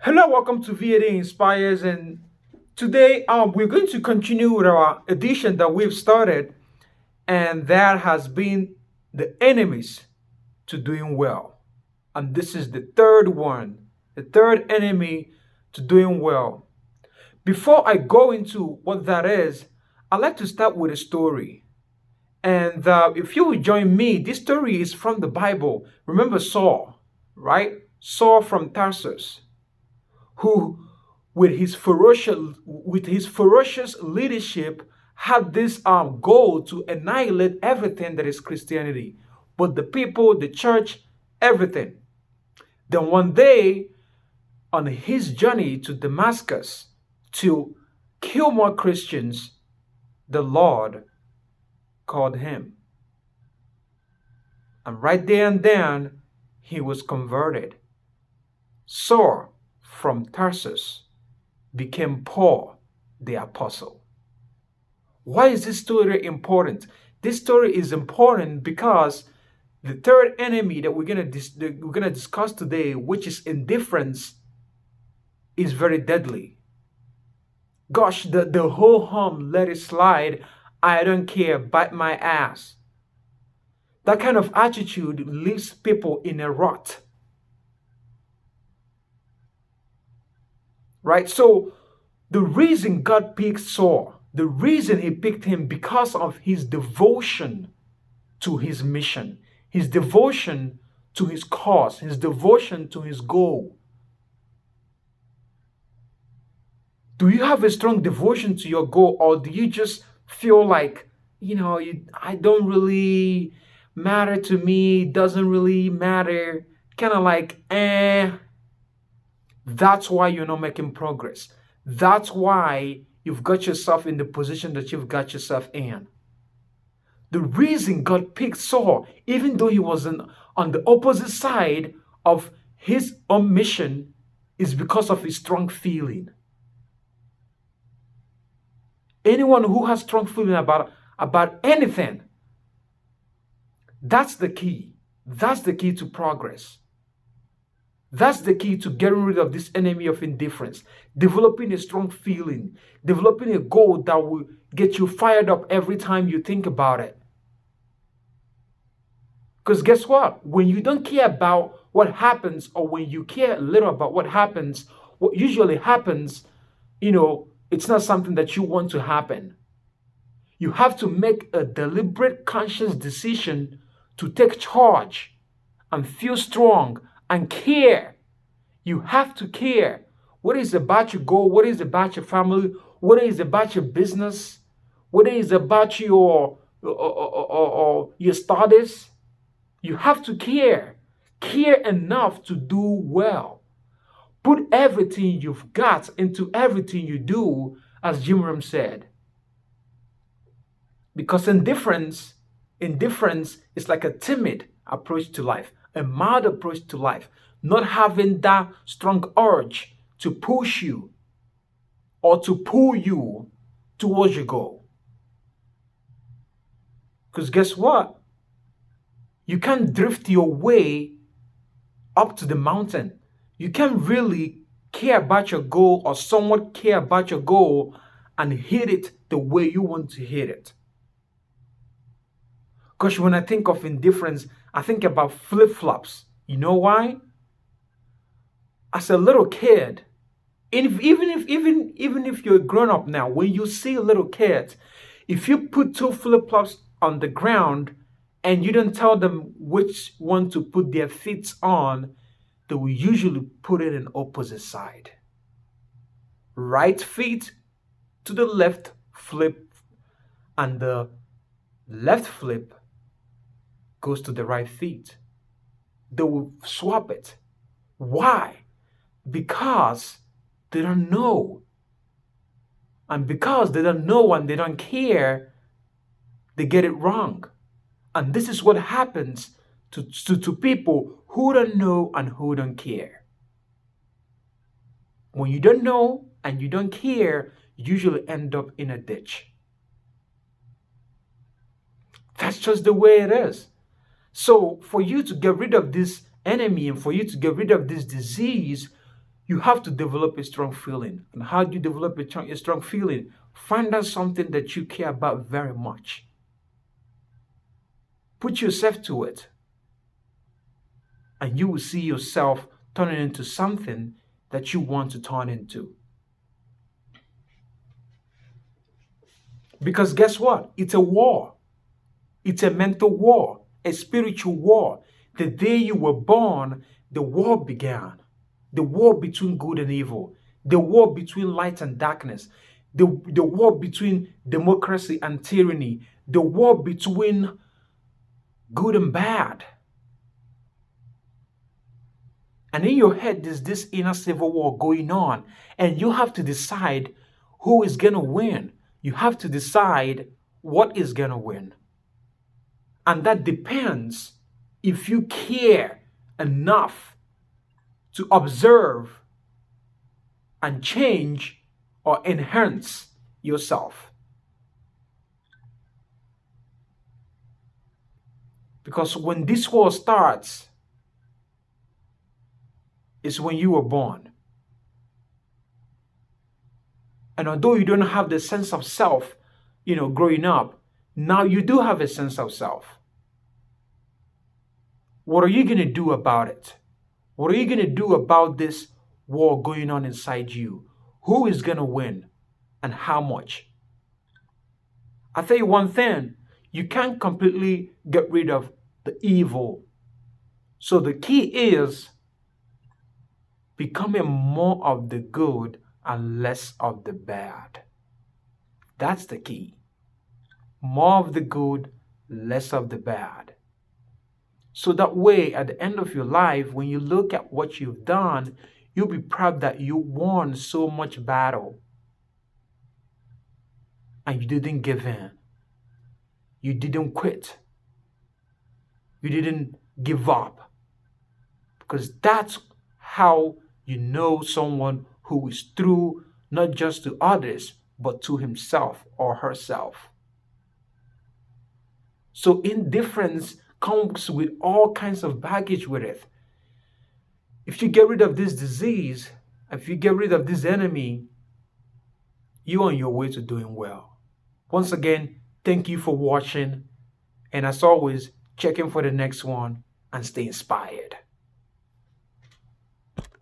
Hello, welcome to VAD Inspires, and today we're going to continue with our edition that we've started, and that has been the enemies to doing well. And this is the third one, the third enemy to doing well. Before I go into what that is, I'd like to start with a story. And if you would join me, this story is from the Bible. Remember Saul, right? Saul from Tarsus, who with his ferocious leadership had this goal to annihilate everything that is Christianity, but the people, the church, everything. Then one day, on his journey to Damascus to kill more Christians, the Lord called him, and right there and then he was converted. Saul from Tarsus became Paul the apostle. Why is this story important? This story is important because the third enemy that we're gonna discuss today, which is indifference, is very deadly. Gosh, the whole hum, let it slide. I don't care, bite my ass. That kind of attitude leaves people in a rut, right? So the reason God picked Saul, the reason he picked him because of his devotion to his mission, his devotion to his cause, his devotion to his goal. Do you have a strong devotion to your goal, or do you just feel like, I don't really matter to me, doesn't really matter, kind of like, eh? That's why you're not making progress. That's why you've got yourself in the position that you've got yourself in. The reason God picked Saul, even though he was on the opposite side of his own mission, is because of his strong feeling. Anyone who has strong feeling about anything, that's the key. That's the key to progress. That's the key to getting rid of this enemy of indifference. Developing a strong feeling, developing a goal that will get you fired up every time you think about it. Because guess what? When you don't care about what happens, or when you care a little about what happens, what usually happens, it's not something that you want to happen. You have to make a deliberate, conscious decision to take charge and feel strong and care. You have to care. What is about your goal? What is about your family? What is about your business? What is about your studies? You have to care. Care enough to do well. Put everything you've got into everything you do, as Jim Rohn said. Because indifference is like a timid approach to life, a mild approach to life, not having that strong urge to push you or to pull you towards your goal. Because guess what? You can't drift your way up to the mountain. You can't really care about your goal or somewhat care about your goal and hit it the way you want to hit it. Because when I think of indifference, I think about flip-flops. You know why? As a little kid, even if you're a grown-up now, when you see a little kid, if you put two flip-flops on the ground and you don't tell them which one to put their feet on, they will usually put it in opposite side. Right feet to the left flip, and the left flip goes to the right feet. They will swap it. Why? Because they don't know. And because they don't know and they don't care, they get it wrong. And this is what happens to people who don't know and who don't care. When you don't know and you don't care, you usually end up in a ditch. That's just the way it is. So for you to get rid of this enemy and for you to get rid of this disease, You have to develop a strong feeling. And how do you develop a strong feeling? Find out something that you care about very much. Put yourself to it. And you will see yourself turning into something that you want to turn into. Because guess what? It's a war. It's a mental war, a spiritual war. The day you were born, the war began. The war between good and evil. The war between light and darkness. The war between democracy and tyranny. The war between good and bad. And in your head, there's this inner civil war going on. And you have to decide who is going to win. You have to decide what is going to win. And that depends if you care enough to observe and change or enhance yourself. Because when this war starts, it's when you were born. And although you don't have the sense of self, growing up, now you do have a sense of self. What are you going to do about it? What are you going to do about this war going on inside you? Who is going to win and how much? I'll tell you one thing, you can't completely get rid of the evil. So the key is becoming more of the good and less of the bad. That's the key. More of the good, less of the bad. So that way, at the end of your life, when you look at what you've done, you'll be proud that you won so much battle. And you didn't give in. You didn't quit. You didn't give up. Because that's how you know someone who is true, not just to others, but to himself or herself. So indifference comes with all kinds of baggage with it. If you get rid of this disease, if you get rid of this enemy, you're on your way to doing well. Once again, thank you for watching. And as always, check in for the next one and stay inspired.